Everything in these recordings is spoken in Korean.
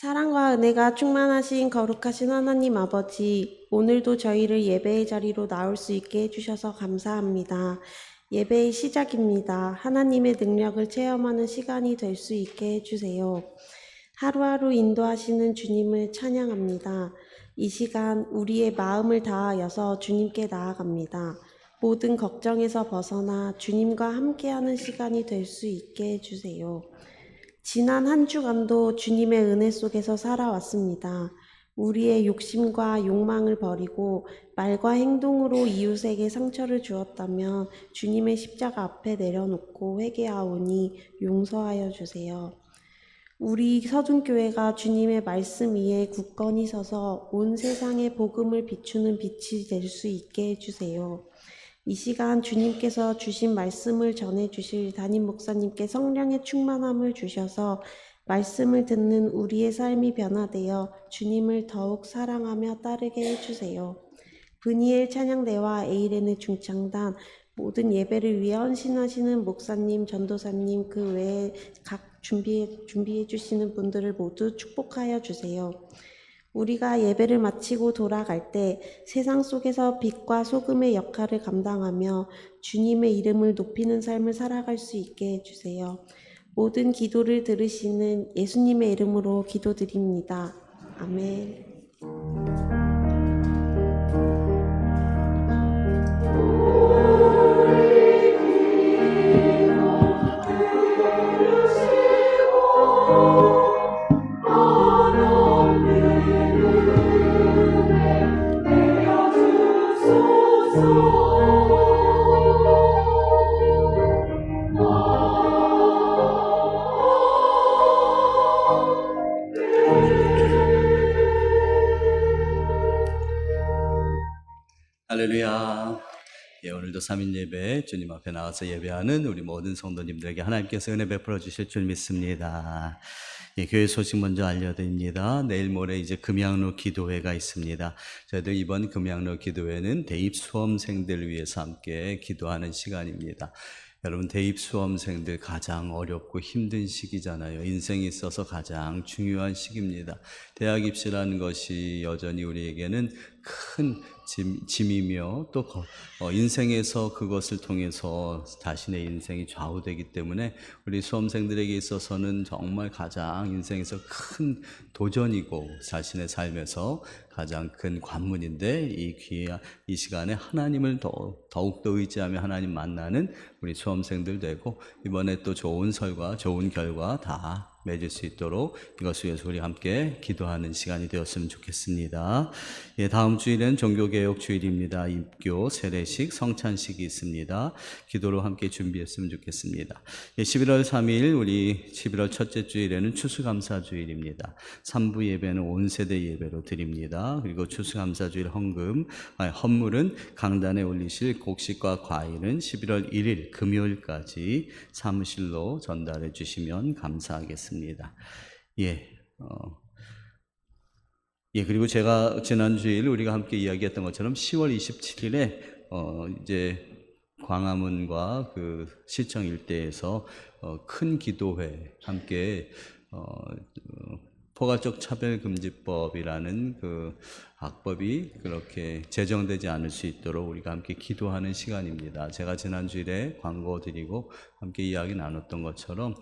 사랑과 은혜가 충만하신 거룩하신 하나님 아버지, 오늘도 저희를 예배의 자리로 나올 수 있게 해주셔서 감사합니다. 예배의 시작입니다. 하나님의 능력을 체험하는 시간이 될 수 있게 해주세요. 하루하루 인도하시는 주님을 찬양합니다. 이 시간 우리의 마음을 다하여서 주님께 나아갑니다. 모든 걱정에서 벗어나 주님과 함께하는 시간이 될 수 있게 해주세요. 지난 한 주간도 주님의 은혜 속에서 살아왔습니다. 우리의 욕심과 욕망을 버리고 말과 행동으로 이웃에게 상처를 주었다면 주님의 십자가 앞에 내려놓고 회개하오니 용서하여 주세요. 우리 서둔교회가 주님의 말씀 위에 굳건히 서서 온 세상에 복음을 비추는 빛이 될 수 있게 해주세요. 이 시간 주님께서 주신 말씀을 전해주실 담임 목사님께 성령의 충만함을 주셔서 말씀을 듣는 우리의 삶이 변화되어 주님을 더욱 사랑하며 따르게 해주세요. 브니엘 찬양대와 에이렌의 중창단, 모든 예배를 위해 헌신하시는 목사님, 전도사님, 그 외에 각 준비해 주시는 분들을 모두 축복하여 주세요. 우리가 예배를 마치고 돌아갈 때 세상 속에서 빛과 소금의 역할을 감당하며 주님의 이름을 높이는 삶을 살아갈 수 있게 해주세요. 모든 기도를 들으시는 예수님의 이름으로 기도드립니다. 아멘. 할렐루야. 오늘도 3일 예배 주님 앞에 나와서 예배하는 우리 모든 성도님들에게 하나님께서 은혜 베풀어 주실 줄 믿습니다. 교회 소식 먼저 알려드립니다. 내일 모레 이제 금양로 기도회가 있습니다. 저희들 이번 금양로 기도회는 대입 수험생들 위해서 함께 기도하는 시간입니다. 여러분, 대입 수험생들 가장 어렵고 힘든 시기잖아요. 인생에 있어서 가장 중요한 시기입니다. 대학 입시라는 것이 여전히 우리에게는 큰 짐이며 또 인생에서 그것을 통해서 자신의 인생이 좌우되기 때문에 우리 수험생들에게 있어서는 정말 가장 인생에서 큰 도전이고 자신의 삶에서 가장 큰 관문인데, 이 시간에 하나님을 더욱더 의지하며 하나님 만나는 우리 수험생들 되고, 이번에 또 좋은 설과 좋은 결과 다 맺을 수 있도록 이것을 위해서 우리 함께 기도하는 시간이 되었으면 좋겠습니다. 다음 주일은 종교개혁 주일입니다. 입교, 세례식, 성찬식이 있습니다. 기도로 함께 준비했으면 좋겠습니다. 11월 3일 우리 11월 첫째 주일에는 추수감사 주일입니다. 3부 예배는 온 세대 예배로 드립니다. 그리고 추수감사 주일 헌물은 강단에 올리실 곡식과 과일은 11월 1일 금요일까지 사무실로 전달해 주시면 감사하겠습니다. 그리고 제가 지난주일 우리가 함께 이야기했던 것처럼 10월 27일에 이제 광화문과 그 시청 일대에서 큰 기도회 함께 포괄적 차별금지법이라는 그 악법이 그렇게 제정되지 않을 수 있도록 우리가 함께 기도하는 시간입니다. 제가 지난주일에 광고 드리고 함께 이야기 나눴던 것처럼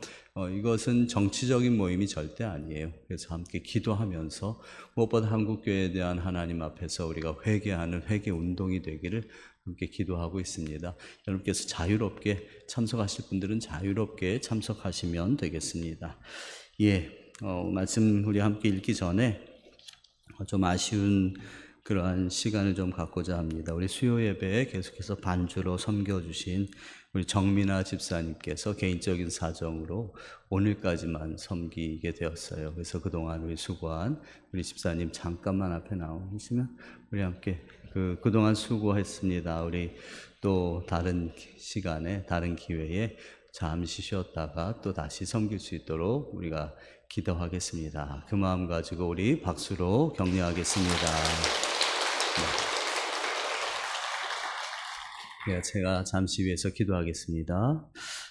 이것은 정치적인 모임이 절대 아니에요. 그래서 함께 기도하면서 무엇보다 한국교회에 대한 하나님 앞에서 우리가 회개하는 회개 운동이 되기를 함께 기도하고 있습니다. 여러분께서 자유롭게 참석하실 분들은 자유롭게 참석하시면 되겠습니다. 말씀 우리 함께 읽기 전에 좀 아쉬운 그러한 시간을 좀 갖고자 합니다. 우리 수요 예배에 계속해서 반주로 섬겨주신 우리 정민아 집사님께서 개인적인 사정으로 오늘까지만 섬기게 되었어요. 그래서 그동안 우리 수고한 우리 집사님 잠깐만 앞에 나오시면 우리 함께 그동안 수고했습니다. 우리 또 다른 시간에 다른 기회에 잠시 쉬었다가 또 다시 섬길 수 있도록 우리가 기도하겠습니다. 그 마음 가지고 우리 박수로 격려하겠습니다. 제가 잠시 위해서 기도하겠습니다.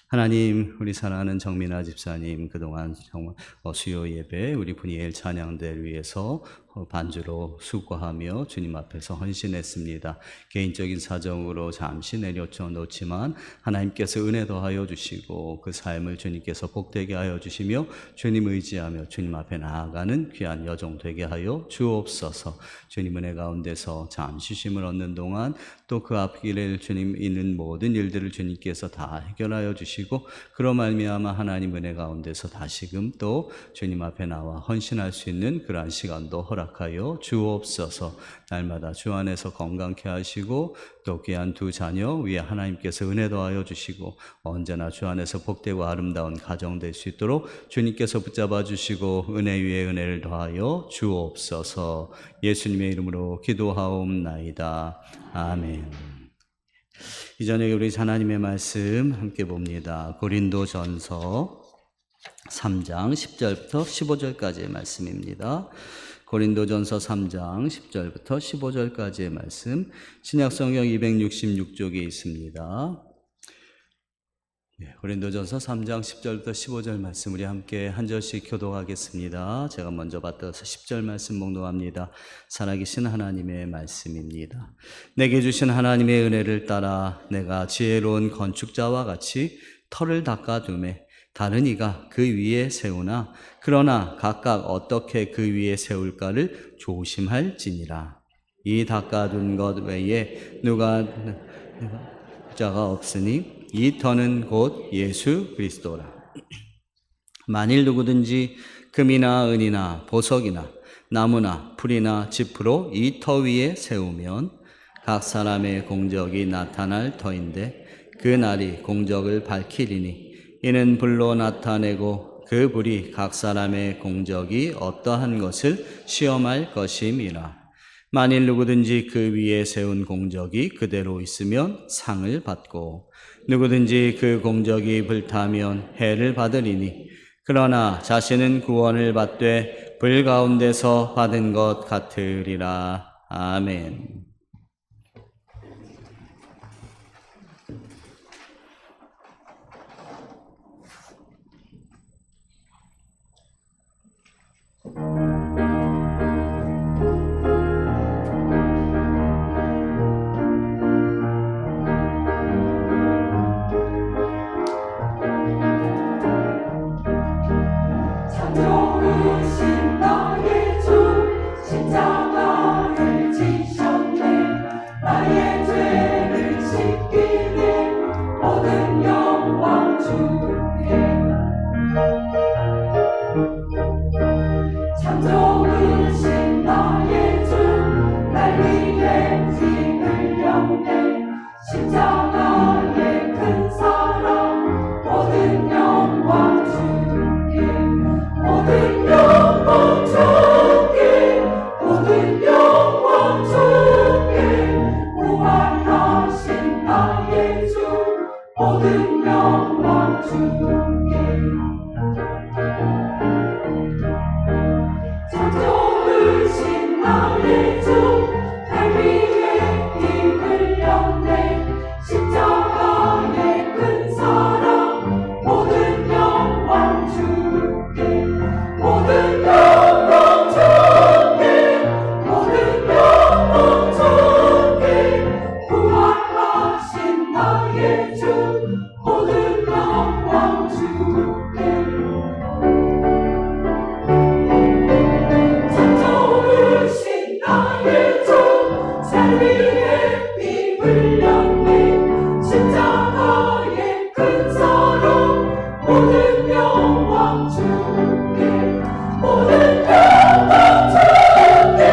하나님, 우리 사랑하는 정민아 집사님 그동안 정말 수요 예배 우리 분이엘 찬양대를 위해서 반주로 수고하며 주님 앞에서 헌신했습니다. 개인적인 사정으로 잠시 내려놓지만 하나님께서 은혜 더하여 주시고 그 삶을 주님께서 복되게 하여 주시며 주님 의지하며 주님 앞에 나아가는 귀한 여정 되게 하여 주옵소서. 주님 은혜 가운데서 잠시 쉼을 얻는 동안 또 그 앞길에 주님 있는 모든 일들을 주님께서 다 해결하여 주시고 그로 말미암아 하나님 은혜 가운데서 다시금 또 주님 앞에 나와 헌신할 수 있는 그러한 시간도 허락하여 주옵소서. 날마다 주 안에서 건강케 하시고 또 귀한 두 자녀 위에 하나님께서 은혜 더하여 주시고 언제나 주 안에서 복되고 아름다운 가정 될 수 있도록 주님께서 붙잡아 주시고 은혜 위에 은혜를 더하여 주옵소서. 예수님의 이름으로 기도하옵나이다. 아멘. 이전에 우리 하나님의 말씀 함께 봅니다. 고린도전서 3장 10절부터 15절까지의 말씀입니다. 고린도전서 3장 10절부터 15절까지의 말씀, 신약성경 266쪽에 있습니다. 고린도전서 3장 10절부터 15절 말씀 우리 함께 한 절씩 교독하겠습니다. 제가 먼저 받들어서 10절 말씀 봉독합니다. 살아계신 하나님의 말씀입니다. 내게 주신 하나님의 은혜를 따라 내가 지혜로운 건축자와 같이 터를 닦아두매 다른 이가 그 위에 세우나 그러나 각각 어떻게 그 위에 세울까를 조심할지니라. 이 닦아둔 것 외에 누가 자가 없으니 이 터는 곧 예수 그리스도라. 만일 누구든지 금이나 은이나 보석이나 나무나 풀이나 짚으로 이 터 위에 세우면 각 사람의 공적이 나타날 터인데 그 날이 공적을 밝히리니 이는 불로 나타내고 그 불이 각 사람의 공적이 어떠한 것을 시험할 것임이라. 만일 누구든지 그 위에 세운 공적이 그대로 있으면 상을 받고 누구든지 그 공적이 불타면 해를 받으리니 그러나 자신은 구원을 받되 불 가운데서 받은 것 같으리라. 아멘. 좋으신 나의 주 십자가를 지셨네. 나의 죄를 씻기네. 모든 영광 주께. 참 좋으신 나의 주 날 위해 피 흘렸네. 십자가의 큰 사랑 모든 영광 주께. 모든 영광 주께. 모든 영광 주께. 부활하신 나의 주 모든 영광 주께. 참 좋으신 나의 주 날 위해 피 흘렸네. 십자가의 큰 사랑 모든 영광 주께. 모든 영광 주께. 모든 영광 주께. 부활하신 나의 주 모든 영광 주께. 참 좋으신 나의 주 날 위해 피 흘렸네. 십자가의 큰 사랑 모든 영광 주께. 모든 영광 주께.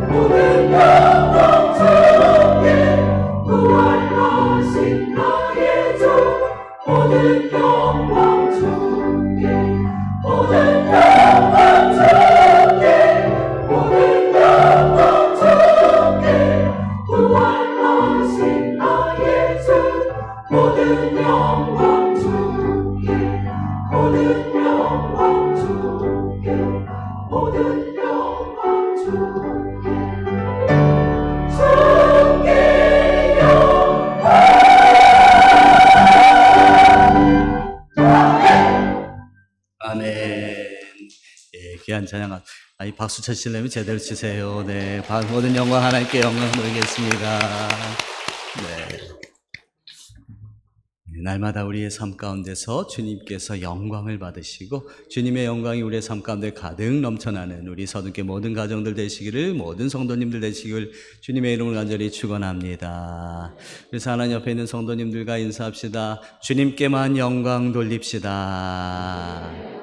모든 영광 주께. 부활하신 나의 주 모든 영광 주께. 모든 영광 주께. 모든 영광 주께. 부활하신 나의 주 모든 영광 주께. 모든 영광 주께. 모든 영광 주께. 주께 영광. 귀한 찬양, 이 박수 쳐시려면 제대로 치세요. 네, 모든 영광 하나님께 영광 돌리겠습니다. 네. 날마다 우리의 삶 가운데서 주님께서 영광을 받으시고 주님의 영광이 우리의 삶 가운데 가득 넘쳐나는 우리 서둔께 모든 가정들 되시기를, 모든 성도님들 되시기를 주님의 이름을 간절히 축원합니다. 그래서 하나님 옆에 있는 성도님들과 인사합시다. 주님께만 영광 돌립시다.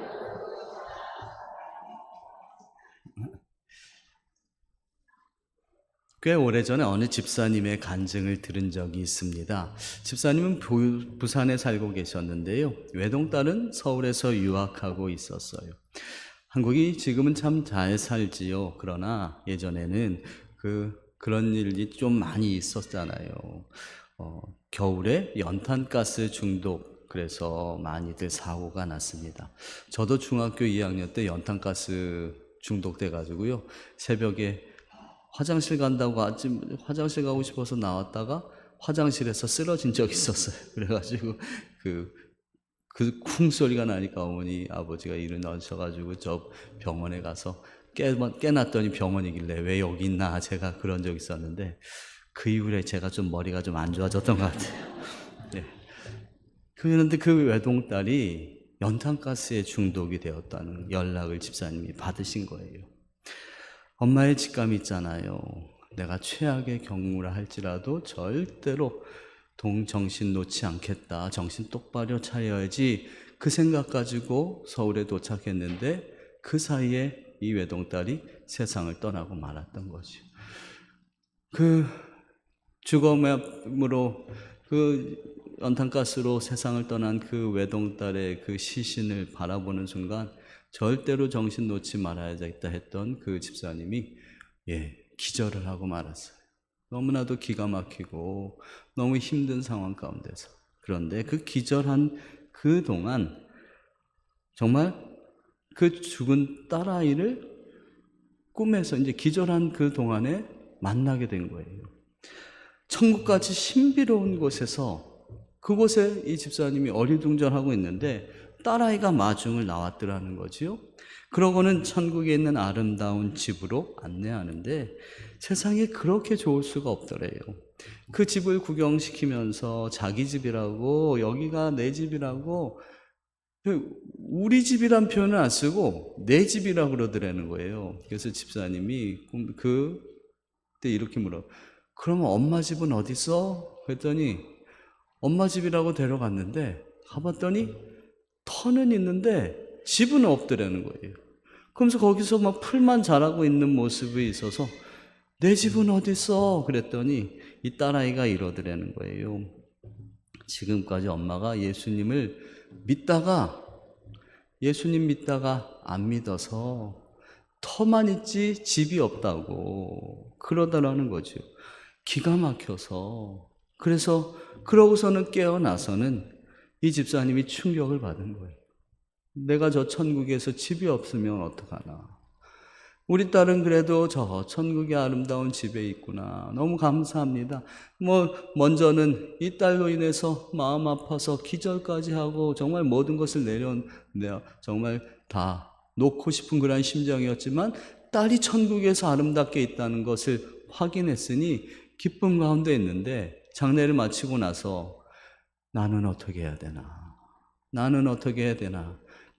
꽤 오래전에 어느 집사님의 간증을 들은 적이 있습니다. 집사님은 부산에 살고 계셨는데요. 외동딸은 서울에서 유학하고 있었어요. 한국이 지금은 참 잘 살지요. 그러나 예전에는 그런 일이 좀 많이 있었잖아요. 겨울에 연탄가스 중독, 그래서 많이들 사고가 났습니다. 저도 중학교 2학년 때 연탄가스 중독돼 가지고요. 새벽에 화장실 간다고 아침 화장실 가고 싶어서 나왔다가 화장실에서 쓰러진 적이 있었어요. 그래가지고 쿵 소리가 나니까 어머니 아버지가 일어나셔가지고 저 병원에 가서 깨놨더니 병원이길래 왜 여기 있나, 제가 그런 적 있었는데 그 이후에 제가 좀 머리가 좀 안 좋아졌던 것 같아요. 네. 그런데 그 외동딸이 연탄가스에 중독이 되었다는 연락을 집사님이 받으신 거예요. 엄마의 직감이 있잖아요. 내가 최악의 경우라 할지라도 절대로 정신 놓지 않겠다. 정신 똑바로 차려야지. 그 생각 가지고 서울에 도착했는데 그 사이에 이 외동딸이 세상을 떠나고 말았던 거죠. 그 죽음으로 연탄가스로 세상을 떠난 그 외동딸의 그 시신을 바라보는 순간 절대로 정신 놓지 말아야겠다 했던 그 집사님이 기절을 하고 말았어요. 너무나도 기가 막히고 너무 힘든 상황 가운데서. 그런데 그 기절한 그 동안 정말 그 죽은 딸아이를 꿈에서 이제 기절한 그 동안에 만나게 된 거예요. 천국같이 신비로운 곳에서, 그곳에 이 집사님이 어리둥절하고 있는데 딸아이가 마중을 나왔더라는 거지요. 그러고는 천국에 있는 아름다운 집으로 안내하는데 세상에 그렇게 좋을 수가 없더래요. 그 집을 구경시키면서 자기 집이라고, 여기가 내 집이라고, 우리 집이란 표현을 안 쓰고 내 집이라고 그러더라는 거예요. 그래서 집사님이 그때 이렇게 물어, 그러면 엄마 집은 어디 있어? 그랬더니 엄마 집이라고 데려갔는데 가봤더니 터는 있는데 집은 없더라는 거예요. 그러면서 거기서 막 풀만 자라고 있는 모습이 있어서 내 집은 어디 있어? 그랬더니 이 딸아이가 이러더라는 거예요. 지금까지 엄마가 예수님 믿다가 안 믿어서 터만 있지 집이 없다고 그러더라는 거죠. 기가 막혀서. 그래서 그러고서는 깨어나서는 이 집사님이 충격을 받은 거예요. 내가 저 천국에서 집이 없으면 어떡하나. 우리 딸은 그래도 저 천국의 아름다운 집에 있구나. 너무 감사합니다. 먼저는 이 딸로 인해서 마음 아파서 기절까지 하고 정말 모든 것을 정말 다 놓고 싶은 그런 심정이었지만 딸이 천국에서 아름답게 있다는 것을 확인했으니 기쁨 가운데 있는데 장례를 마치고 나서 나는 어떻게 해야 되나.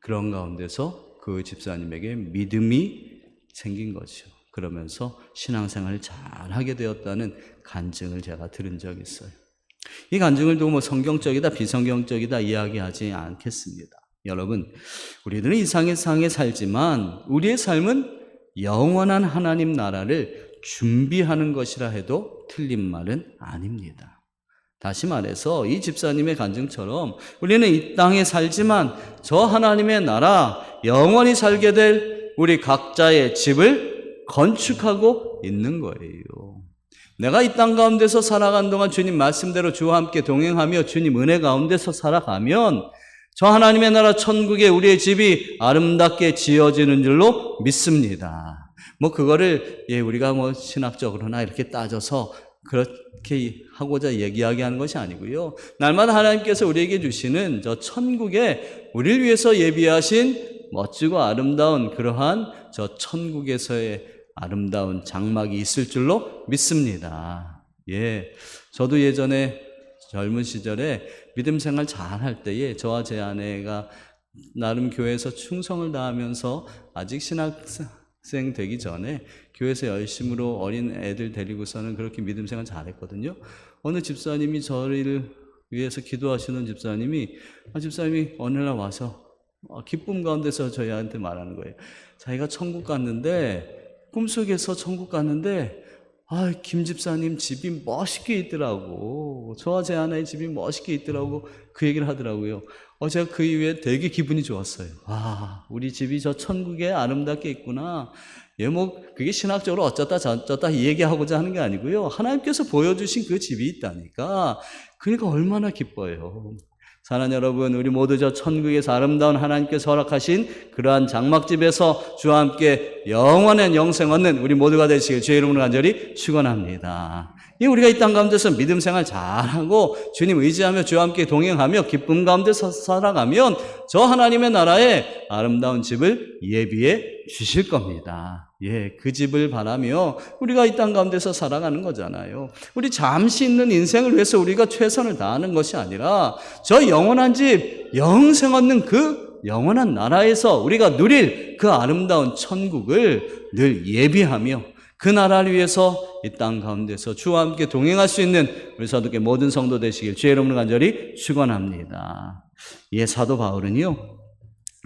그런 가운데서 그 집사님에게 믿음이 생긴 거죠. 그러면서 신앙생활을 잘 하게 되었다는 간증을 제가 들은 적이 있어요. 이 간증을 두고 성경적이다 비성경적이다 이야기하지 않겠습니다. 여러분, 우리들은 이 세상에 살지만 우리의 삶은 영원한 하나님 나라를 준비하는 것이라 해도 틀린 말은 아닙니다. 다시 말해서 이 집사님의 간증처럼 우리는 이 땅에 살지만 저 하나님의 나라, 영원히 살게 될 우리 각자의 집을 건축하고 있는 거예요. 내가 이 땅 가운데서 살아간 동안 주님 말씀대로 주와 함께 동행하며 주님 은혜 가운데서 살아가면 저 하나님의 나라 천국에 우리의 집이 아름답게 지어지는 줄로 믿습니다. 그거를 우리가 신학적으로나 이렇게 따져서 그렇게 하고자 이야기하는 것이 아니고요. 날마다 하나님께서 우리에게 주시는 저 천국에 우리를 위해서 예비하신 멋지고 아름다운 그러한 저 천국에서의 아름다운 장막이 있을 줄로 믿습니다. 예, 저도 예전에 젊은 시절에 믿음 생활 잘 할 때에 저와 제 아내가 나름 교회에서 충성을 다하면서 아직 신학생 되기 전에 교회에서 열심으로 어린 애들 데리고서는 그렇게 믿음 생활 잘했거든요. 어느 집사님이 저를 위해서 기도하시는 집사님이 어느 날 와서 기쁨 가운데서 저희한테 말하는 거예요. 자기가 천국 갔는데 꿈속에서 천국 갔는데 김 집사님 집이 멋있게 있더라고. 저와 제 아내의 집이 멋있게 있더라고. 그 얘기를 하더라고요. 제가 그 이후에 되게 기분이 좋았어요. 우리 집이 저 천국에 아름답게 있구나. 그게 신학적으로 어쩌다 저쩌다 이 얘기하고자 하는 게 아니고요. 하나님께서 보여주신 그 집이 있다니까. 그러니까 얼마나 기뻐요. 사랑하는 여러분, 우리 모두 저 천국에서 아름다운 하나님께서 허락하신 그러한 장막집에서 주와 함께 영원한 영생 얻는 우리 모두가 되시길 주의 이름으로 간절히 축원합니다. 우리가 이 땅 가운데서 믿음 생활 잘하고 주님 의지하며 주와 함께 동행하며 기쁨 가운데서 살아가면 저 하나님의 나라에 아름다운 집을 예비해 주실 겁니다. 그 집을 바라며 우리가 이 땅 가운데서 살아가는 거잖아요. 우리 잠시 있는 인생을 위해서 우리가 최선을 다하는 것이 아니라 저 영원한 집, 영생 얻는 그 영원한 나라에서 우리가 누릴 그 아름다운 천국을 늘 예비하며 그 나라를 위해서 이 땅 가운데서 주와 함께 동행할 수 있는 우리 사도계 모든 성도 되시길 주의 이름으로 간절히 축원합니다. 사도 바울은요,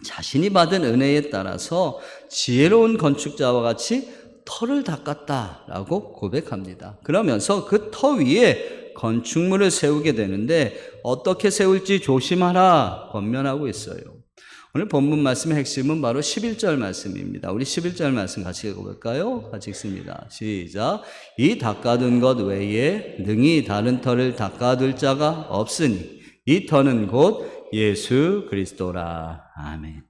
자신이 받은 은혜에 따라서 지혜로운 건축자와 같이 터를 닦았다라고 고백합니다. 그러면서 그 터 위에 건축물을 세우게 되는데 어떻게 세울지 조심하라 권면하고 있어요. 오늘 본문 말씀의 핵심은 바로 11절 말씀입니다. 우리 11절 말씀 같이 읽어볼까요? 같이 읽습니다. 시작. 이 닦아둔 것 외에 능히 다른 터를 닦아둘 자가 없으니 이 터는 곧 예수 그리스도라. 아멘.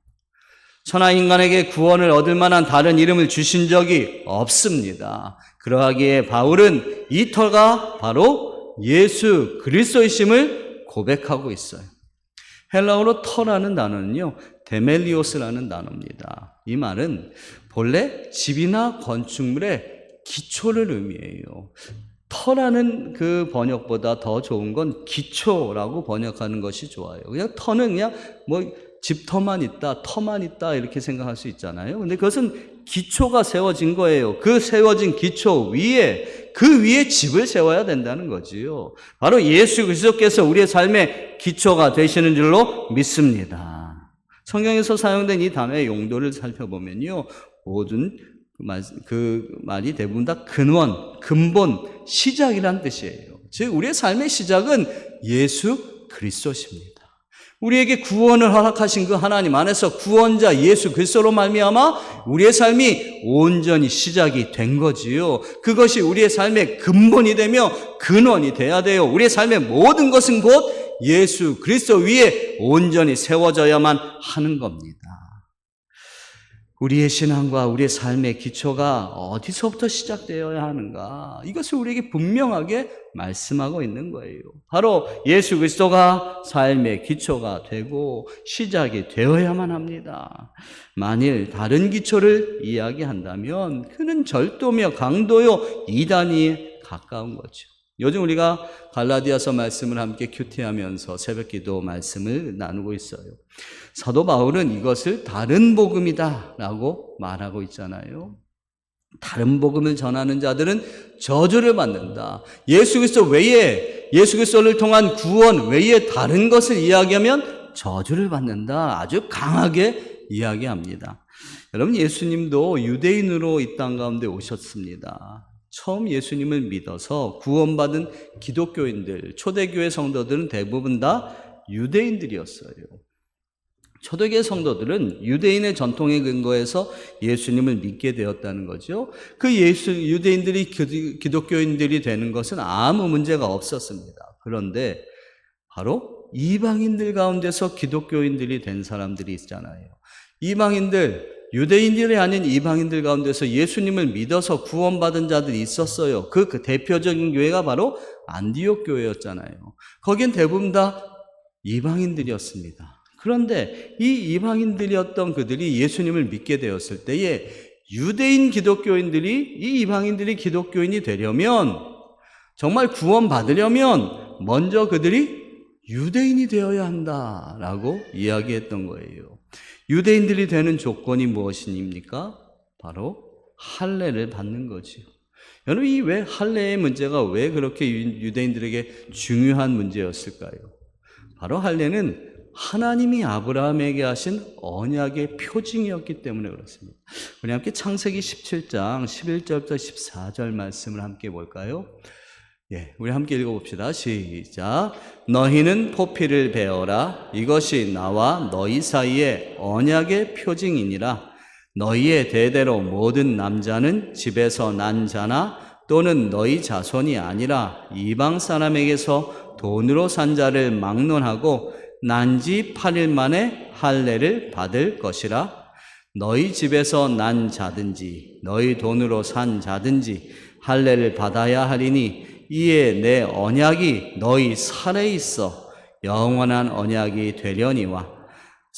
천하 인간에게 구원을 얻을 만한 다른 이름을 주신 적이 없습니다. 그러하기에 바울은 이 터가 바로 예수 그리스도이심을 고백하고 있어요. 헬라어로 터라는 단어는요, 데멜리오스라는 단어입니다. 이 말은 본래 집이나 건축물의 기초를 의미해요. 터라는 그 번역보다 더 좋은 건 기초라고 번역하는 것이 좋아요. 그냥 터는 그냥 집터만 있다, 터만 있다 이렇게 생각할 수 있잖아요. 근데 그것은 기초가 세워진 거예요. 그 세워진 기초 위에, 그 위에 집을 세워야 된다는 거지요. 바로 예수 그리스도께서 우리의 삶의 기초가 되시는 줄로 믿습니다. 성경에서 사용된 이 단어의 용도를 살펴보면요, 모든 그 말이 대부분 다 근원, 근본, 시작이란 뜻이에요. 즉 우리의 삶의 시작은 예수 그리스도십니다. 우리에게 구원을 허락하신 그 하나님 안에서 구원자 예수 그리스도로 말미암아 우리의 삶이 온전히 시작이 된 거지요. 그것이 우리의 삶의 근본이 되며 근원이 돼야 돼요. 우리의 삶의 모든 것은 곧 예수 그리스도 위에 온전히 세워져야만 하는 겁니다. 우리의 신앙과 우리의 삶의 기초가 어디서부터 시작되어야 하는가? 이것을 우리에게 분명하게 말씀하고 있는 거예요. 바로 예수 그리스도가 삶의 기초가 되고 시작이 되어야만 합니다. 만일 다른 기초를 이야기한다면 그는 절도며 강도요 이단이 가까운 거죠. 요즘 우리가 갈라디아서 말씀을 함께 큐티하면서 새벽기도 말씀을 나누고 있어요. 사도 바울은 이것을 다른 복음이다 라고 말하고 있잖아요. 다른 복음을 전하는 자들은 저주를 받는다. 예수 그리스도 외에, 예수 그리스도를 통한 구원 외에 다른 것을 이야기하면 저주를 받는다. 아주 강하게 이야기합니다. 여러분, 예수님도 유대인으로 이 땅 가운데 오셨습니다. 처음 예수님을 믿어서 구원받은 기독교인들, 초대교회 성도들은 대부분 다 유대인들이었어요. 초대교회 성도들은 유대인의 전통에 근거해서 예수님을 믿게 되었다는 거죠. 그 유대인들이 기독교인들이 되는 것은 아무 문제가 없었습니다. 그런데 바로 이방인들 가운데서 기독교인들이 된 사람들이 있잖아요. 이방인들, 유대인들이 아닌 이방인들 가운데서 예수님을 믿어서 구원받은 자들이 있었어요. 그 대표적인 교회가 바로 안디옥 교회였잖아요. 거긴 대부분 다 이방인들이었습니다. 그런데 이 이방인들이었던 그들이 예수님을 믿게 되었을 때에 유대인 기독교인들이 이 이방인들이 기독교인이 되려면 정말 구원받으려면 먼저 그들이 유대인이 되어야 한다라고 이야기했던 거예요. 유대인들이 되는 조건이 무엇입니까? 바로 할례를 받는 거지요. 여러분, 이 왜 할례의 문제가 왜 그렇게 유대인들에게 중요한 문제였을까요? 바로 할례는 하나님이 아브라함에게 하신 언약의 표징이었기 때문에 그렇습니다. 우리 함께 창세기 17장 11절부터 14절 말씀을 함께 볼까요? 우리 함께 읽어봅시다. 시작. 너희는 포피를 베어라. 이것이 나와 너희 사이의 언약의 표징이니라. 너희의 대대로 모든 남자는 집에서 난 자나 또는 너희 자손이 아니라 이방 사람에게서 돈으로 산 자를 막론하고 난지 8일 만에 할례를 받을 것이라. 너희 집에서 난 자든지 너희 돈으로 산 자든지 할례를 받아야 하리니 이에 내 언약이 너희 살에 있어 영원한 언약이 되려니와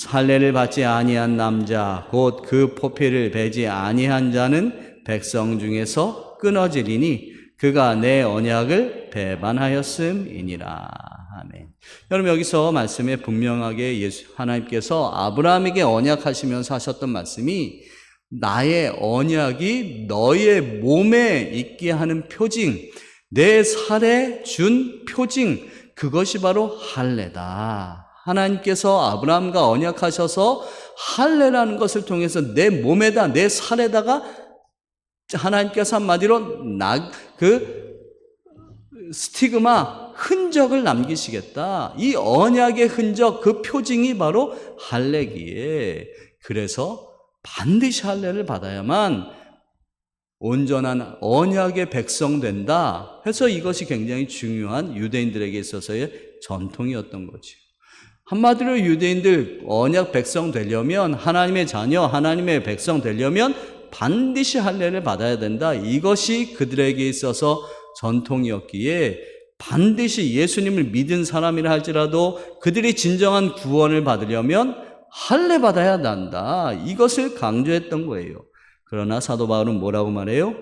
할례를 받지 아니한 남자 곧 그 포피를 베지 아니한 자는 백성 중에서 끊어지리니 그가 내 언약을 배반하였음이니라. 아멘. 여러분, 여기서 말씀에 분명하게 하나님께서 아브라함에게 언약하시면서 하셨던 말씀이 나의 언약이 너의 몸에 있게 하는 표징, 내 살에 준 표징, 그것이 바로 할례다. 하나님께서 아브라함과 언약하셔서 할례라는 것을 통해서 내 몸에다, 내 살에다가 하나님께서 한마디로 스티그마, 흔적을 남기시겠다. 이 언약의 흔적, 그 표징이 바로 할례기에, 그래서 반드시 할례를 받아야만 온전한 언약의 백성 된다 해서 이것이 굉장히 중요한 유대인들에게 있어서의 전통이었던 거죠. 한마디로 유대인들 언약 백성 되려면, 하나님의 자녀, 하나님의 백성 되려면 반드시 할례를 받아야 된다. 이것이 그들에게 있어서 전통이었기에 반드시 예수님을 믿은 사람이라 할지라도 그들이 진정한 구원을 받으려면 할례 받아야 한다. 이것을 강조했던 거예요. 그러나 사도 바울은 뭐라고 말해요?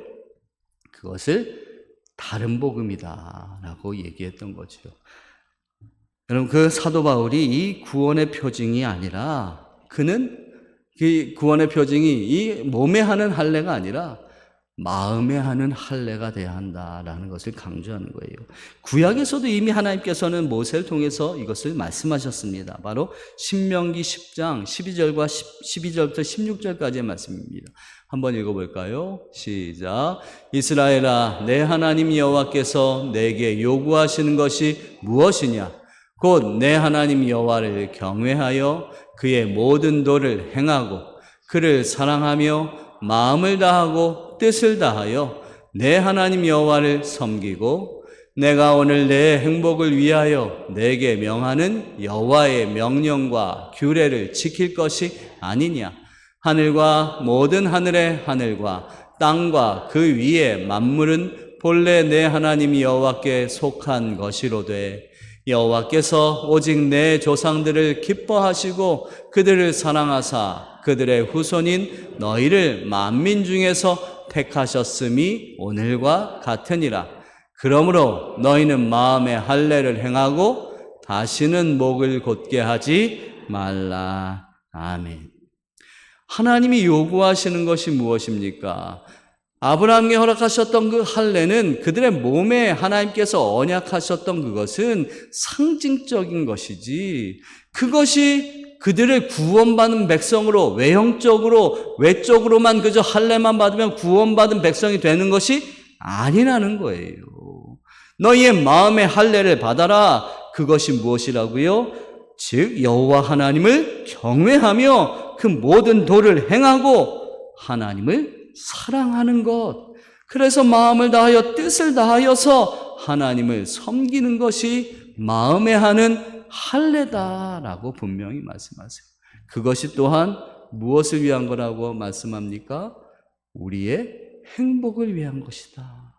그것을 다른 복음이다 라고 얘기했던 거죠. 여러분, 그 사도 바울이 이 구원의 표징이 아니라, 그는 그 구원의 표징이 이 몸에 하는 할례가 아니라 마음에 하는 할례가 돼야 한다라는 것을 강조하는 거예요. 구약에서도 이미 하나님께서는 모세를 통해서 이것을 말씀하셨습니다. 바로 신명기 10장 12절부터 16절까지의 말씀입니다. 한번 읽어볼까요? 시작. 이스라엘아, 내 하나님 여호와께서 내게 요구하시는 것이 무엇이냐? 곧 내 하나님 여호와를 경외하여 그의 모든 도를 행하고 그를 사랑하며 마음을 다하고 뜻을 다하여 내 하나님 여호와를 섬기고 내가 오늘 내 행복을 위하여 내게 명하는 여호와의 명령과 규례를 지킬 것이 아니냐. 하늘과 모든 하늘의 하늘과 땅과 그 위의 만물은 본래 내 하나님 여호와께 속한 것이로되 여호와께서 오직 내 조상들을 기뻐하시고 그들을 사랑하사 그들의 후손인 너희를 만민 중에서 택하셨음이 오늘과 같으니라. 그러므로 너희는 마음의 할례를 행하고 다시는 목을 곧게 하지 말라. 아멘. 하나님이 요구하시는 것이 무엇입니까? 아브라함에게 허락하셨던 그 할례는 그들의 몸에 하나님께서 언약하셨던 그것은 상징적인 것이지, 그것이 그들을 구원받은 백성으로 외형적으로 외적으로만 그저 할례만 받으면 구원받은 백성이 되는 것이 아니라는 거예요. 너희의 마음의 할례를 받아라. 그것이 무엇이라고요? 즉 여호와 하나님을 경외하며 그 모든 도를 행하고 하나님을 사랑하는 것. 그래서 마음을 다하여 뜻을 다하여서 하나님을 섬기는 것이 마음에 하는 할례다라고 분명히 말씀하세요. 그것이 또한 무엇을 위한 거라고 말씀합니까? 우리의 행복을 위한 것이다.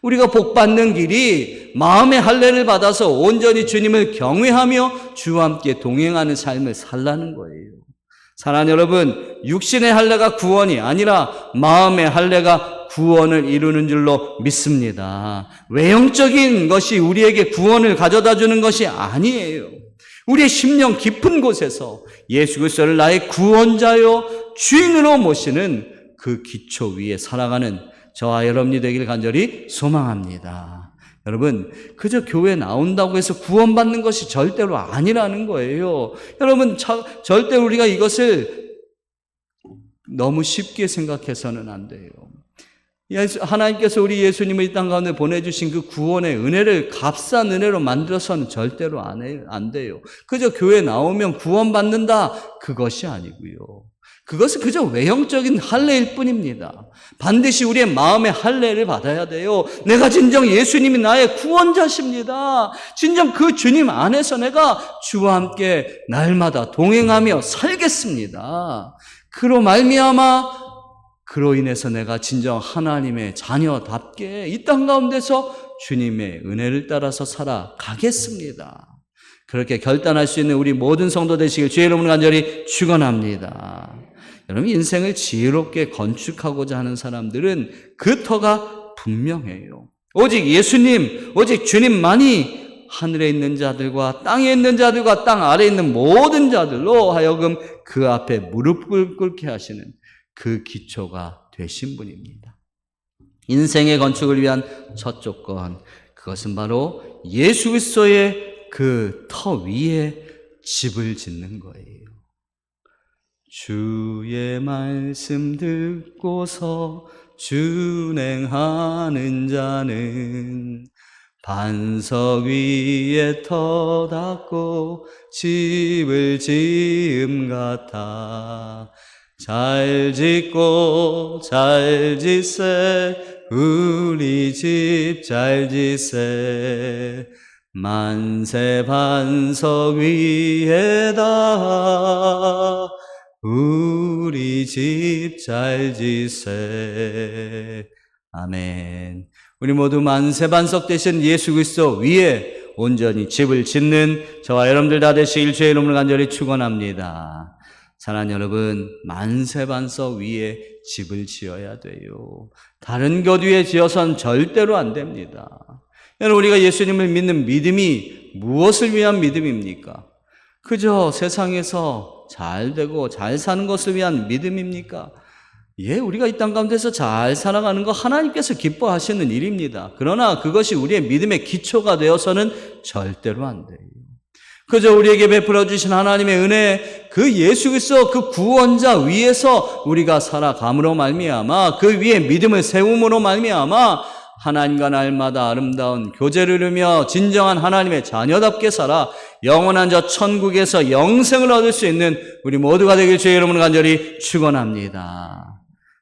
우리가 복받는 길이 마음의 할례를 받아서 온전히 주님을 경외하며 주와 함께 동행하는 삶을 살라는 거예요. 사랑하는 여러분, 육신의 할례가 구원이 아니라 마음의 할례가 구원을 이루는 줄로 믿습니다. 외형적인 것이 우리에게 구원을 가져다 주는 것이 아니에요. 우리의 심령 깊은 곳에서 예수 그리스도를 나의 구원자요 주인으로 모시는 그 기초 위에 살아가는 저와 여러분이 되길 간절히 소망합니다. 여러분, 그저 교회 나온다고 해서 구원받는 것이 절대로 아니라는 거예요. 여러분, 절대 우리가 이것을 너무 쉽게 생각해서는 안 돼요. 하나님께서 우리 예수님을 이 땅 가운데 보내주신 그 구원의 은혜를 값싼 은혜로 만들어서는 절대로 안 돼요. 그저 교회 나오면 구원받는다, 그것이 아니고요. 그것은 그저 외형적인 할례일 뿐입니다. 반드시 우리의 마음의 할례를 받아야 돼요. 내가 진정 예수님이 나의 구원자십니다. 진정 그 주님 안에서 내가 주와 함께 날마다 동행하며 살겠습니다. 그로 인해서 내가 진정 하나님의 자녀답게 이 땅 가운데서 주님의 은혜를 따라서 살아가겠습니다. 그렇게 결단할 수 있는 우리 모든 성도 되시길 주의 이름으로 간절히 축원합니다. 여러분, 인생을 지혜롭게 건축하고자 하는 사람들은 그 터가 분명해요. 오직 예수님, 오직 주님만이 하늘에 있는 자들과 땅에 있는 자들과 땅 아래에 있는 모든 자들로 하여금 그 앞에 무릎을 꿇게 하시는 그 기초가 되신 분입니다. 인생의 건축을 위한 첫 조건, 그것은 바로 예수 그리스도의 그 터 위에 집을 짓는 거예요. 주의 말씀 듣고서 준행하는 자는 반석 위에 터 닦고 집을 지음 같아. 잘 짓고 잘 짓세, 우리 집 잘 짓세. 만세 반석 위에다 우리 집 잘 짓세. 아멘. 우리 모두 만세 반석 되신 예수 그리스도 위에 온전히 집을 짓는 저와 여러분들 다 되시길 주의 이름으로 간절히 축원합니다. 사랑하는 여러분, 만세 반석 위에 집을 지어야 돼요. 다른 것 위에 지어선 절대로 안 됩니다. 여러분, 우리가 예수님을 믿는 믿음이 무엇을 위한 믿음입니까? 그저 세상에서 잘 되고 잘 사는 것을 위한 믿음입니까? 우리가 이 땅 가운데서 잘 살아가는 거 하나님께서 기뻐하시는 일입니다. 그러나 그것이 우리의 믿음의 기초가 되어서는 절대로 안 돼요. 그저 우리에게 베풀어 주신 하나님의 은혜, 그 예수 그리스도 그 구원자 위에서 우리가 살아감으로 말미암아, 그 위에 믿음을 세움으로 말미암아 하나님과 날마다 아름다운 교제를 이루며 진정한 하나님의 자녀답게 살아 영원한 저 천국에서 영생을 얻을 수 있는 우리 모두가 되길 주의 이름으로 간절히 축원합니다.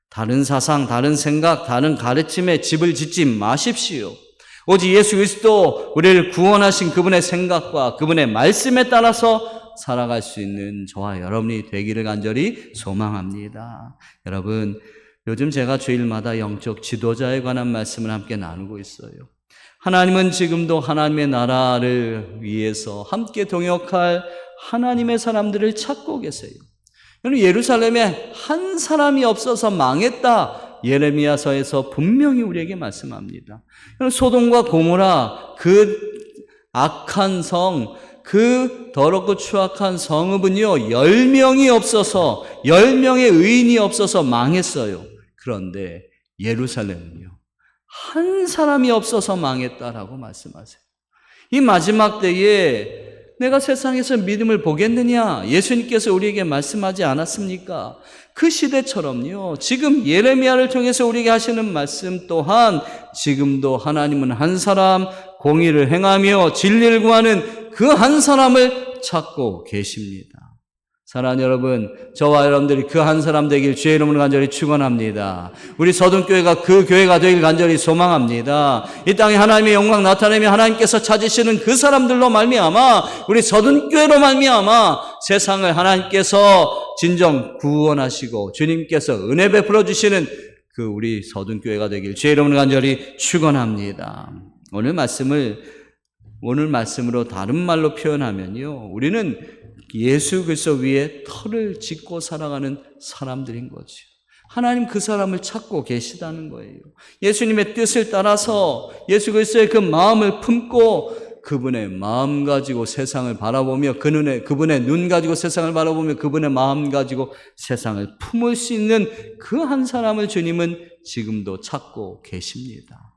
다른 사상, 다른 생각, 다른 가르침에 집을 짓지 마십시오. 오직 예수 그리스도 우리를 구원하신 그분의 생각과 그분의 말씀에 따라서 살아갈 수 있는 저와 여러분이 되기를 간절히 소망합니다. 여러분, 요즘 제가 주일마다 영적 지도자에 관한 말씀을 함께 나누고 있어요. 하나님은 지금도 하나님의 나라를 위해서 함께 동역할 하나님의 사람들을 찾고 계세요. 여러분, 예루살렘에 한 사람이 없어서 망했다, 예레미야서에서 분명히 우리에게 말씀합니다. 여러분, 소돔과 고모라, 그 악한 성, 그 더럽고 추악한 성읍은요 10명이 없어서, 10명의 의인이 없어서 망했어요. 그런데 예루살렘은요 한 사람이 없어서 망했다라고 말씀하세요. 이 마지막 때에 내가 세상에서 믿음을 보겠느냐, 예수님께서 우리에게 말씀하지 않았습니까? 그 시대처럼요, 지금 예레미야를 통해서 우리에게 하시는 말씀 또한 지금도 하나님은 한 사람, 공의를 행하며 진리를 구하는 그 한 사람을 찾고 계십니다. 사랑하는 여러분, 저와 여러분들이 그 한 사람 되길 주의 이름으로 간절히 축원합니다. 우리 서둔교회가 그 교회가 되길 간절히 소망합니다. 이 땅에 하나님의 영광 나타내며 하나님께서 찾으시는 그 사람들로 말미암아, 우리 서둔교회로 말미암아 세상을 하나님께서 진정 구원하시고 주님께서 은혜 베풀어 주시는 그 우리 서둔교회가 되길 주의 이름으로 간절히 축원합니다. 오늘 말씀으로 다른 말로 표현하면요, 우리는 예수 그리스도 위에 터를 짓고 살아가는 사람들인 거죠. 하나님 그 사람을 찾고 계시다는 거예요. 예수님의 뜻을 따라서 예수 그리스도의 그 마음을 품고 그분의 마음 가지고 세상을 바라보며 그분의 눈 가지고 세상을 바라보며 그분의 마음 가지고 세상을 품을 수 있는 그 한 사람을 주님은 지금도 찾고 계십니다.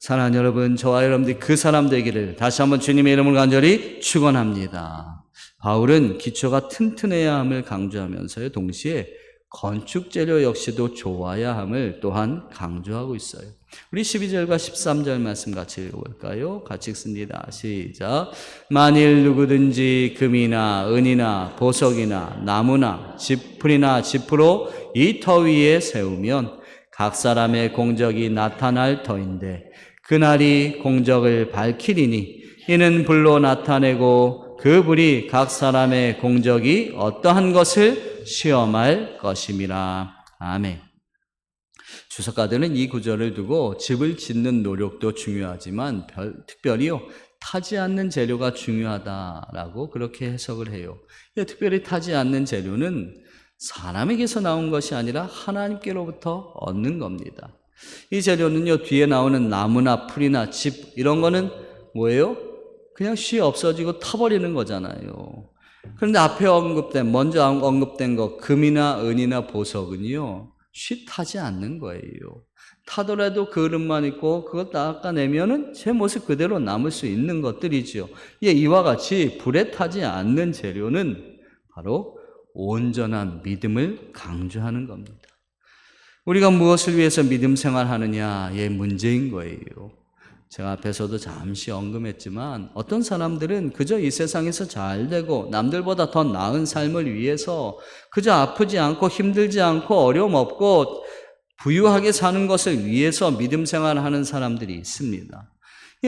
사랑하는 여러분, 저와 여러분들이 그 사람 되기를 다시 한번 주님의 이름으로 간절히 축원합니다. 바울은 기초가 튼튼해야 함을 강조하면서요, 동시에 건축 재료 역시도 좋아야 함을 또한 강조하고 있어요. 우리 12절과 13절 말씀 같이 읽어볼까요? 같이 읽습니다. 시작. 만일 누구든지 금이나 은이나 보석이나 나무나 지풀이나 지프로 이 터 위에 세우면 각 사람의 공적이 나타날 터인데 그날이 공적을 밝히리니 이는 불로 나타내고 그 불이 각 사람의 공적이 어떠한 것을 시험할 것임이라. 아멘. 주석가들은 이 구절을 두고 집을 짓는 노력도 중요하지만 특별히요, 타지 않는 재료가 중요하다라고 그렇게 해석을 해요. 특별히 타지 않는 재료는 사람에게서 나온 것이 아니라 하나님께로부터 얻는 겁니다. 이 재료는요, 뒤에 나오는 나무나 풀이나 집 이런 거는 뭐예요? 그냥 쉬 없어지고 타버리는 거잖아요. 그런데 앞에 먼저 언급된 거, 금이나 은이나 보석은요, 쉬 타지 않는 거예요. 타더라도 그릇만 있고 그거 닦아내면은 제 모습 그대로 남을 수 있는 것들이죠. 이와 같이 불에 타지 않는 재료는 바로 온전한 믿음을 강조하는 겁니다. 우리가 무엇을 위해서 믿음 생활하느냐의 문제인 거예요. 제가 앞에서도 잠시 언급했지만 어떤 사람들은 그저 이 세상에서 잘 되고 남들보다 더 나은 삶을 위해서 그저 아프지 않고 힘들지 않고 어려움 없고 부유하게 사는 것을 위해서 믿음 생활하는 사람들이 있습니다.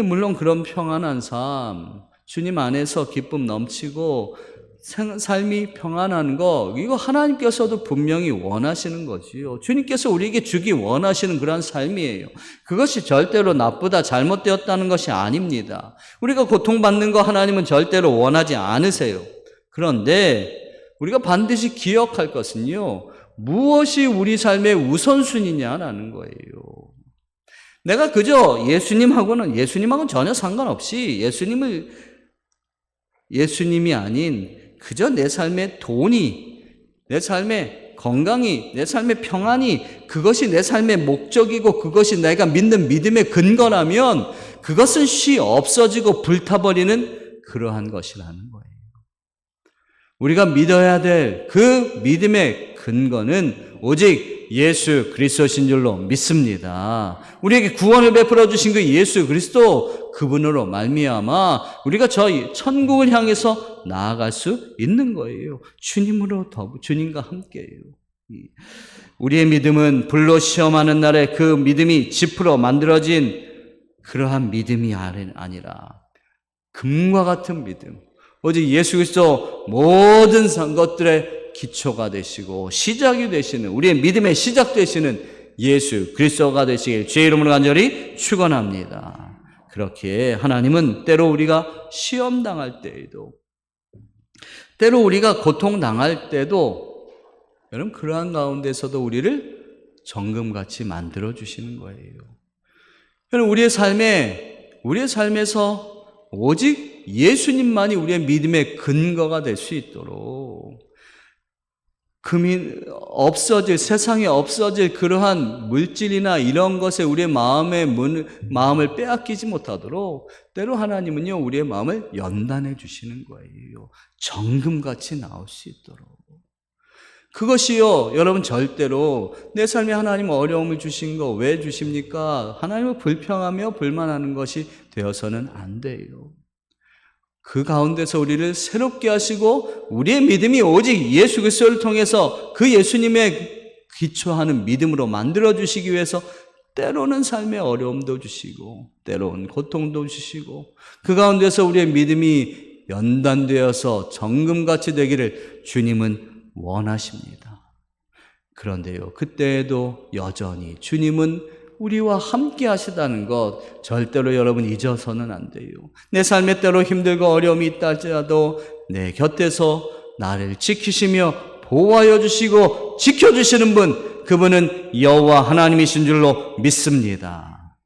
물론 그런 평안한 삶, 주님 안에서 기쁨 넘치고 삶이 평안한 거, 이거 하나님께서도 분명히 원하시는 거지요. 주님께서 우리에게 주기 원하시는 그런 삶이에요. 그것이 절대로 나쁘다, 잘못되었다는 것이 아닙니다. 우리가 고통받는 거 하나님은 절대로 원하지 않으세요. 그런데 우리가 반드시 기억할 것은요, 무엇이 우리 삶의 우선순위냐라는 거예요. 내가 그저 예수님하고는 전혀 상관없이 예수님이 아닌 그저 내 삶의 돈이, 내 삶의 건강이, 내 삶의 평안이 그것이 내 삶의 목적이고 그것이 내가 믿는 믿음의 근거라면 그것은 쉬 없어지고 불타버리는 그러한 것이라는 거예요. 우리가 믿어야 될 그 믿음의 근거는 오직 예수 그리스도신 줄로 믿습니다. 우리에게 구원을 베풀어 주신 그 예수 그리스도, 그분으로 말미암아 우리가 저희 천국을 향해서 나아갈 수 있는 거예요. 주님과 함께예요. 우리의 믿음은 불로 시험하는 날에 그 믿음이 지프로 만들어진 그러한 믿음이 아니라 금과 같은 믿음, 오직 예수 그리스도 모든 것들의 기초가 되시고 시작이 되시는, 우리의 믿음의 시작 되시는 예수 그리스도가 되시길 주의 이름으로 간절히 축원합니다. 그렇게 하나님은 때로 우리가 시험당할 때에도, 때로 우리가 고통당할 때도, 여러분 그러한 가운데서도 우리를 정금같이 만들어 주시는 거예요. 여러분 우리의 삶에서 오직 예수님만이 우리의 믿음의 근거가 될 수 있도록 세상에 없어질 그러한 물질이나 이런 것에 우리의 마음을 빼앗기지 못하도록 때로 하나님은요, 우리의 마음을 연단해 주시는 거예요. 정금같이 나올 수 있도록. 그것이요, 여러분 절대로 내 삶에 하나님 어려움을 주신 거 왜 주십니까? 하나님을 불평하며 불만하는 것이 되어서는 안 돼요. 그 가운데서 우리를 새롭게 하시고 우리의 믿음이 오직 예수 그리스도를 통해서 그 예수님의 기초하는 믿음으로 만들어 주시기 위해서 때로는 삶의 어려움도 주시고 때로는 고통도 주시고 그 가운데서 우리의 믿음이 연단되어서 정금같이 되기를 주님은 원하십니다. 그런데요, 그때에도 여전히 주님은 우리와 함께 하시다는 것 절대로 여러분 잊어서는 안 돼요. 내 삶의 때로 힘들고 어려움이 있다 할지라도 내 곁에서 나를 지키시며 보호하여 주시고 지켜주시는 분, 그분은 여호와 하나님이신 줄로 믿습니다.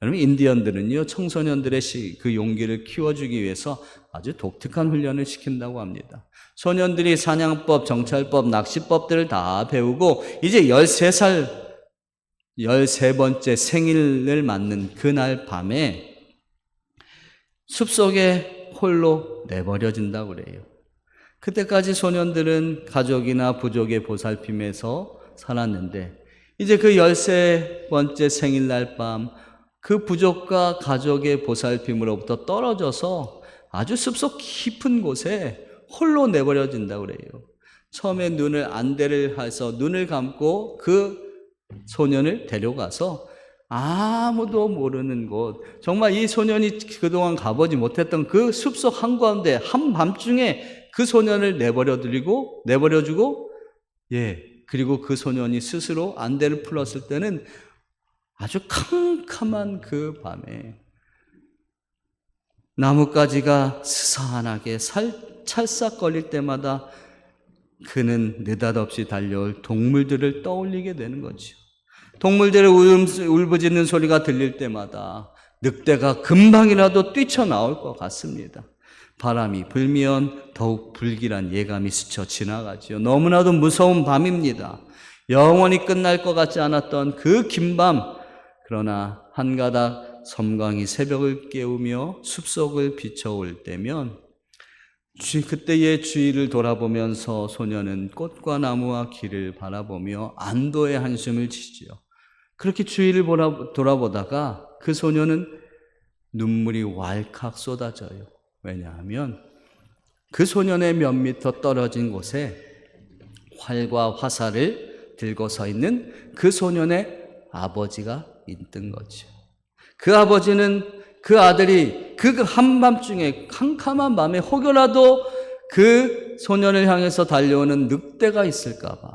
여러분, 인디언들은요, 청소년들의 그 용기를 키워주기 위해서 아주 독특한 훈련을 시킨다고 합니다. 소년들이 사냥법, 정찰법, 낚시법들을 다 배우고 이제 13살 13번째 생일을 맞는 그날 밤에 숲속에 홀로 내버려진다고 그래요. 그때까지 소년들은 가족이나 부족의 보살핌에서 살았는데 이제 그 13번째 생일날 밤 그 부족과 가족의 보살핌으로부터 떨어져서 아주 숲속 깊은 곳에 홀로 내버려진다고 그래요. 처음에 안대를 해서 눈을 감고 그 소년을 데려가서 아무도 모르는 곳, 정말 이 소년이 그동안 가보지 못했던 그 숲속 한가운데 한밤중에 그 소년을 내버려주고 그리고 그 소년이 스스로 안대를 풀었을 때는 아주 캄캄한 그 밤에 나뭇가지가 스산하게 찰싹거릴 때마다 그는 느닷없이 달려올 동물들을 떠올리게 되는 거죠. 동물들의 울부짖는 소리가 들릴 때마다 늑대가 금방이라도 뛰쳐나올 것 같습니다. 바람이 불면 더욱 불길한 예감이 스쳐 지나가죠. 너무나도 무서운 밤입니다. 영원히 끝날 것 같지 않았던 그 긴 밤, 그러나 한 가닥 섬광이 새벽을 깨우며 숲속을 비춰올 때면 그때의 주위를 돌아보면서 소년은 꽃과 나무와 길을 바라보며 안도의 한숨을 치지요. 그렇게 주위를 돌아보다가 그 소년은 눈물이 왈칵 쏟아져요. 왜냐하면 그 소년의 몇 미터 떨어진 곳에 활과 화살을 들고 서 있는 그 소년의 아버지가 있던 거죠. 그 아버지는 그 아들이 그 한밤중에 캄캄한 밤에 혹여라도 그 소년을 향해서 달려오는 늑대가 있을까봐,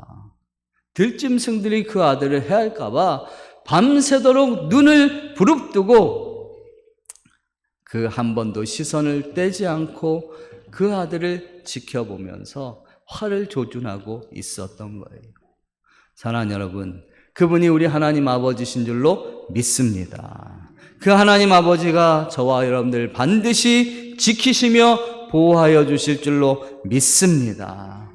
들짐승들이 그 아들을 해할까봐 밤새도록 눈을 부릅뜨고 그 한 번도 시선을 떼지 않고 그 아들을 지켜보면서 화를 조준하고 있었던 거예요. 사랑하는 여러분, 그분이 우리 하나님 아버지신 줄로 믿습니다. 그 하나님 아버지가 저와 여러분들 반드시 지키시며 보호하여 주실 줄로 믿습니다.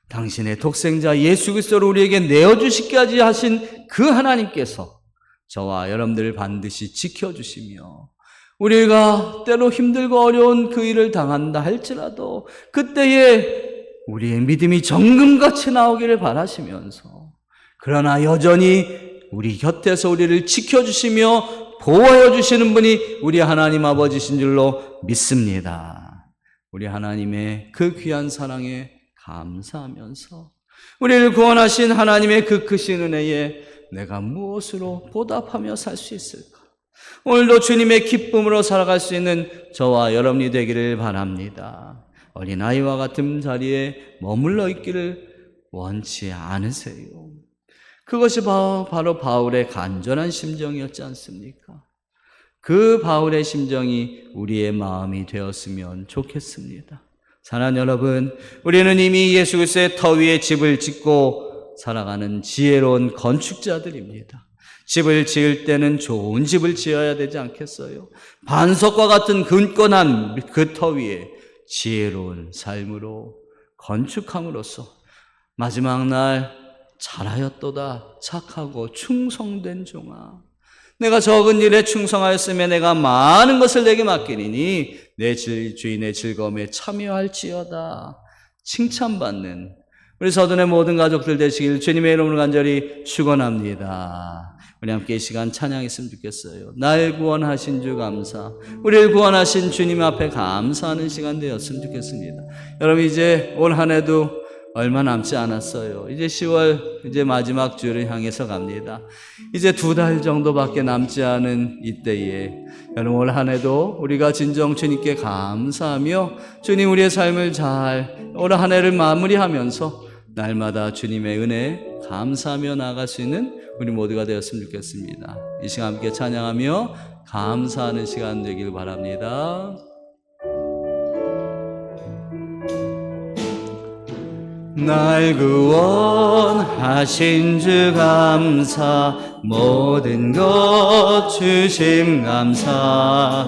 당신의 독생자 예수 그리스도를 우리에게 내어주시기까지 하신 그 하나님께서 저와 여러분들을 반드시 지켜주시며 우리가 때로 힘들고 어려운 그 일을 당한다 할지라도 그때에 우리의 믿음이 정금같이 나오기를 바라시면서, 그러나 여전히 우리 곁에서 우리를 지켜주시며 보호하여 주시는 분이 우리 하나님 아버지신 줄로 믿습니다. 우리 하나님의 그 귀한 사랑에 감사하면서 우리를 구원하신 하나님의 그 크신 은혜에 내가 무엇으로 보답하며 살 수 있을까? 오늘도 주님의 기쁨으로 살아갈 수 있는 저와 여러분이 되기를 바랍니다. 어린아이와 같은 자리에 머물러 있기를 원치 않으세요. 그것이 바로 바울의 간절한 심정이었지 않습니까? 그 바울의 심정이 우리의 마음이 되었으면 좋겠습니다. 사랑하는 여러분, 우리는 이미 예수 그리스도의 터 위에 집을 짓고 살아가는 지혜로운 건축자들입니다. 집을 지을 때는 좋은 집을 지어야 되지 않겠어요? 반석과 같은 굳건한 그 터 위에 지혜로운 삶으로 건축함으로써 마지막 날 잘하였도다 착하고 충성된 종아, 내가 적은 일에 충성하였으면 내가 많은 것을 내게 맡기리니 내 주인의 즐거움에 참여할지어다 칭찬받는 우리 서둔의 모든 가족들 되시길 주님의 이름으로 간절히 축원합니다. 우리 함께 이 시간 찬양했으면 좋겠어요. 날 구원하신 주 감사, 우리를 구원하신 주님 앞에 감사하는 시간 되었으면 좋겠습니다. 여러분, 이제 올 한 해도 얼마 남지 않았어요. 이제 10월 이제 마지막 주를 향해서 갑니다. 이제 2달 정도밖에 남지 않은 이때에 여러분, 올 한 해도 우리가 진정 주님께 감사하며 주님 우리의 삶을 잘 올 한 해를 마무리하면서 날마다 주님의 은혜 감사하며 나아갈 수 있는 우리 모두가 되었으면 좋겠습니다. 이 시간 함께 찬양하며 감사하는 시간 되길 바랍니다. 날 구원하신 주 감사, 모든 것 주심 감사,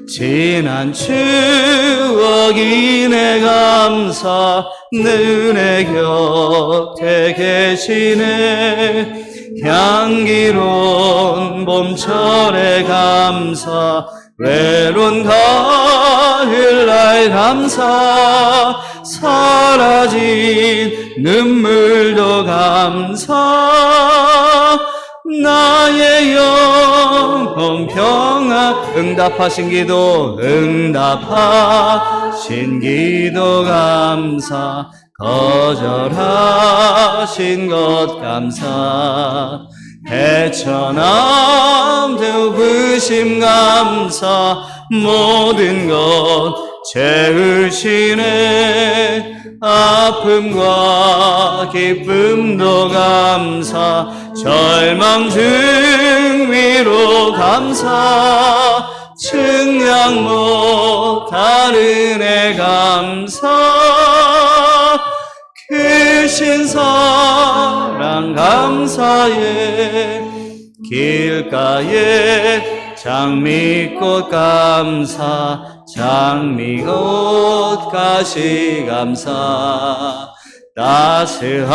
지난 추억이 내 감사, 늘 내 곁에 계시네. 향기로운 봄철의 감사, 외로운 가을날 감사, 사라진 눈물도 감사, 나의 영혼 평안, 응답하신 기도 응답하신 기도 감사, 거절하신 것 감사, 헤쳐남도 부심 감사, 모든 것 채우시네. 아픔과 기쁨도 감사, 절망 중 위로 감사, 증량 못할 은혜 감사, 크신 사랑 감사해. 길가에 장미꽃 감사, 장미꽃 가시 감사, 따스한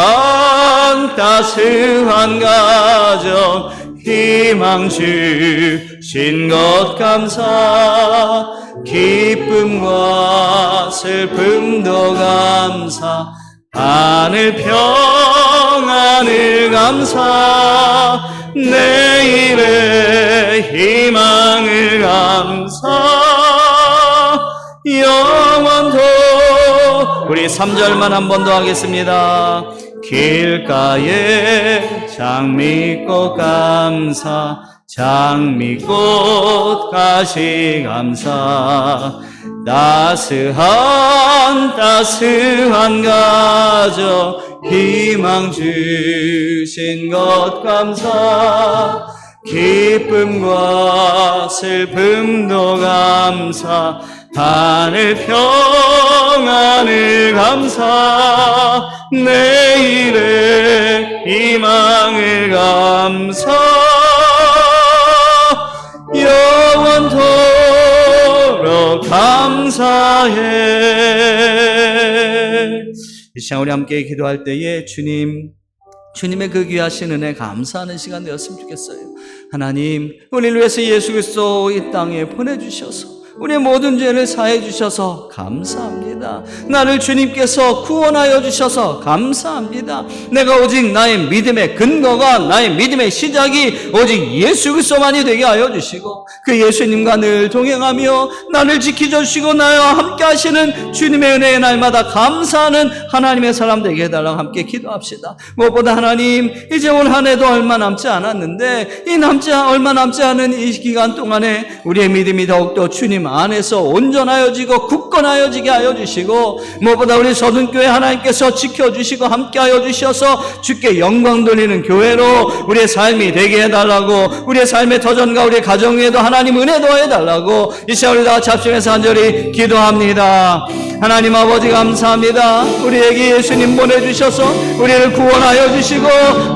가정 희망 주신 것 감사, 기쁨과 슬픔도 감사, 하늘 평안을 감사, 내일의 희망을 감사, 영원토. 우리 3절만 한 번 더 하겠습니다. 길가에 장미꽃 감사, 장미꽃 가시 감사, 따스한 가정 희망 주신 것 감사, 기쁨과 슬픔도 감사, 하늘 평안을 감사, 내일의 희망을 감사, 영원토록 감사해. 이 시간 우리 함께 기도할 때에 주님의 그 귀하신 은혜 감사하는 시간 되었으면 좋겠어요. 하나님, 우리를 위해서 예수 그리스도 이 땅에 보내주셔서 우리의 모든 죄를 사해 주셔서 감사합니다. 나를 주님께서 구원하여 주셔서 감사합니다. 내가 오직 나의 믿음의 근거가, 나의 믿음의 시작이 오직 예수 그리스도만이 되게 하여 주시고, 그 예수님과 늘 동행하며 나를 지켜주시고 나와 함께 하시는 주님의 은혜의 날마다 감사하는 하나님의 사람 되게 해달라고 함께 기도합시다. 무엇보다 하나님, 이제 올 한 해도 얼마 남지 않았는데 이 얼마 남지 않은 이 기간 동안에 우리의 믿음이 더욱더 주님 안에서 온전하여지고 굳건하여지게 하여 주시고, 무엇보다 우리 서둔교회 하나님께서 지켜주시고 함께하여 주셔서 주께 영광 돌리는 교회로 우리의 삶이 되게 해달라고, 우리의 삶의 터전과 우리의 가정 위에도 하나님 은혜 더해달라고 이 시간 우리 다 같이 합심해서 간절히 기도합니다. 하나님 아버지 감사합니다. 우리에게 예수님 보내주셔서 우리를 구원하여 주시고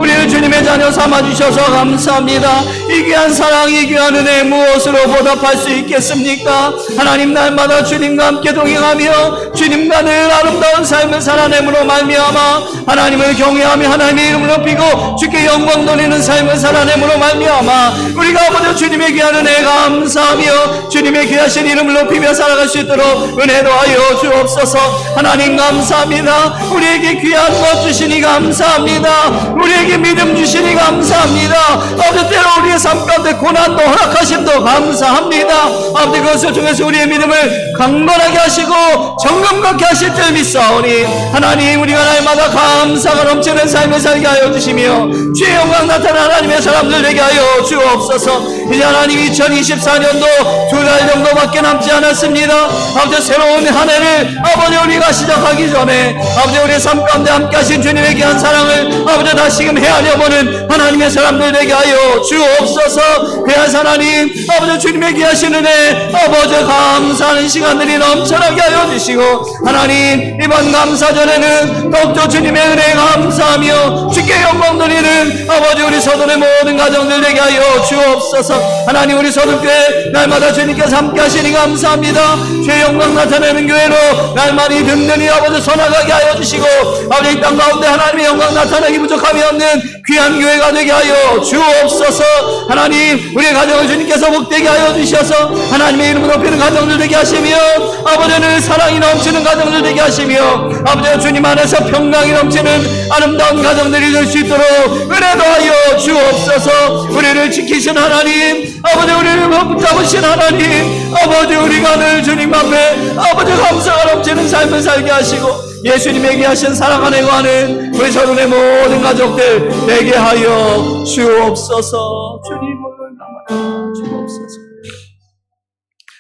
우리를 주님의 자녀 삼아주셔서 감사합니다. 이 귀한 사랑, 이 귀한 은혜 무엇으로 보답할 수 있겠습니까? 하나님, 날마다 주님과 함께 동행하며 주님과 늘 아름다운 삶을 살아냄으로 말미암아 하나님을 경외하며 하나님의 이름을 높이고 주께 영광 돌리는 삶을 살아냄으로 말미암아 우리가 아버지 주님의 귀한 은혜 감사하며 주님의 귀하신 이름을 높이며 살아갈 수 있도록 은혜 더하여 주옵소서. 하나님 감사합니다. 우리에게 귀한 것 주시니 감사합니다. 우리에게 믿음 주시니 감사합니다. 아버지, 때로 우리의 삶 가운데 고난도 허락하심도 감사합니다. 아버지, 그것을 통해서 우리의 믿음을 강건하게 하시고 정금같게 하실 줄 믿사오니 하나님, 우리가 날마다 감사가 넘치는 삶을 살게 하여 주시며 주의 영광 나타난 하나님의 사람들 되게 하여 주옵소서. 이제 하나님 2024년도 2달 정도밖에 남지 않았습니다. 아버지 새로운 한 해를 아버지 우리가 시작하기 전에 아버지 우리의 삶 가운데 함께 하신 주님의 귀한 사랑을 아버지 다시금 헤아려보는 하나님의 사람들 되게 하여 주옵소서. 귀한 하나님 아버지 주님의 귀하신 은혜 아버지 감사하는 시간들이 넘쳐나게 하여 주시고 하나님 이번 감사전에는 더욱더 주님의 은혜 감사하며 주께 영광 돌리는 아버지 우리 서둘의 모든 가정들 되게 하여 주옵소서. 하나님 우리 서둘교회 날마다 주님께서 함께 하시니 감사합니다. 주의 영광 나타내는 교회로 날마다 든든히 아버지 서나가게 하여 주시고 아버지 이 땅 가운데 하나님의 영광 나타나기 부족함이 없는 귀한 교회가 되게 하여 주옵소서. 하나님 우리의 가정을 주님께서 복되게 하여 주셔서 하나님의 이름을 높이는 가정들 되게 하시며 아버지는 사랑이 넘치는 가정들 되게 하시며 아버지 주님 안에서 평강이 넘치는 아름다운 가정들이 될 수 있도록 은혜도 하여 주옵소서. 우리를 지키신 하나님 아버지 우리를 붙잡으신 하나님 아버지 우리가 늘 주님 앞에 아버지 감사가 넘치는 삶을 살게 하시고 예수님에게 하신 사랑 안에 거하는 우리 서론의 모든 가족들 되게 하여 주옵소서. 주님을 남아 주옵소서.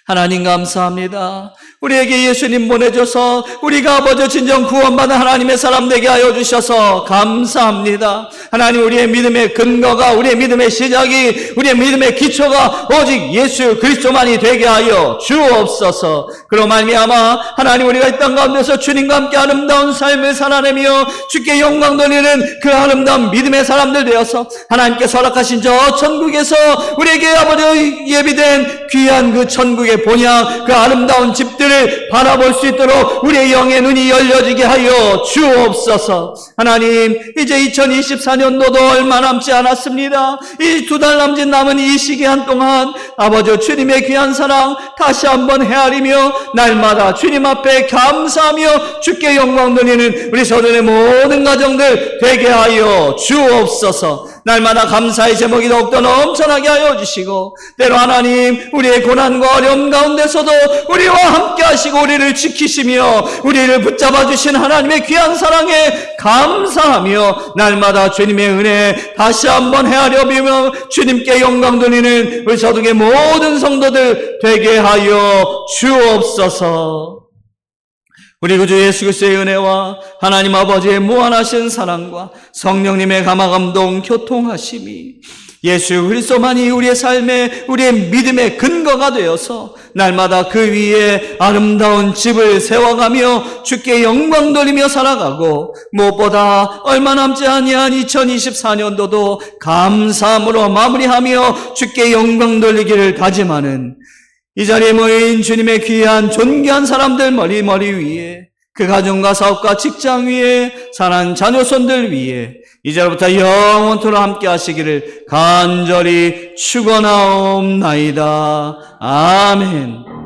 하나님 감사합니다. 우리에게 예수님 보내줘서 우리가 아버지 진정 구원받은 하나님의 사람 되게 하여 주셔서 감사합니다. 하나님 우리의 믿음의 근거가 우리의 믿음의 시작이 우리의 믿음의 기초가 오직 예수 그리스도만이 되게 하여 주옵소서. 그로 말미암아 하나님 우리가 이 땅 가운데서 주님과 함께 아름다운 삶을 살아내며 주께 영광 돌리는 그 아름다운 믿음의 사람들 되어서 하나님께서 허락하신 저 천국에서 우리에게 아버지 예비된 귀한 그 천국의 본향 그 아름다운 집들을 바라볼 수 있도록 우리의 영의 눈이 열려지게 하여 주옵소서. 하나님 이제 2024년도도 얼마 남지 않았습니다. 이 2달 남짓 남은 이 시기한 동안 아버지 주님의 귀한 사랑 다시 한번 헤아리며 날마다 주님 앞에 감사하며 주께 영광 돌리는 우리 서른의 모든 가정들 되게 하여 주옵소서. 날마다 감사의 제목이 더욱더 넘쳐나게 하여 주시고 때로 하나님 우리의 고난과 어려움 가운데서도 우리와 함께 하시고 우리를 지키시며 우리를 붙잡아 주신 하나님의 귀한 사랑에 감사하며 날마다 주님의 은혜 다시 한번 헤아려 비며 주님께 영광 돌리는 우리 서둥의 모든 성도들 되게 하여 주옵소서. 우리 구주 예수 그리스도의 은혜와 하나님 아버지의 무한하신 사랑과 성령님의 감화감동 교통하심이 예수 그리스도만이 우리의 삶에 우리의 믿음의 근거가 되어서 날마다 그 위에 아름다운 집을 세워가며 주께 영광 돌리며 살아가고 무엇보다 얼마 남지 아니한 2024년도도 감사함으로 마무리하며 주께 영광 돌리기를 다짐하는 이 자리에 모인 주님의 귀한 존귀한 사람들 머리 위에 그 가정과 사업과 직장 위에 사랑하는 자녀손들 위에 이제부터 영원토록 함께 하시기를 간절히 축원하옵나이다. 아멘.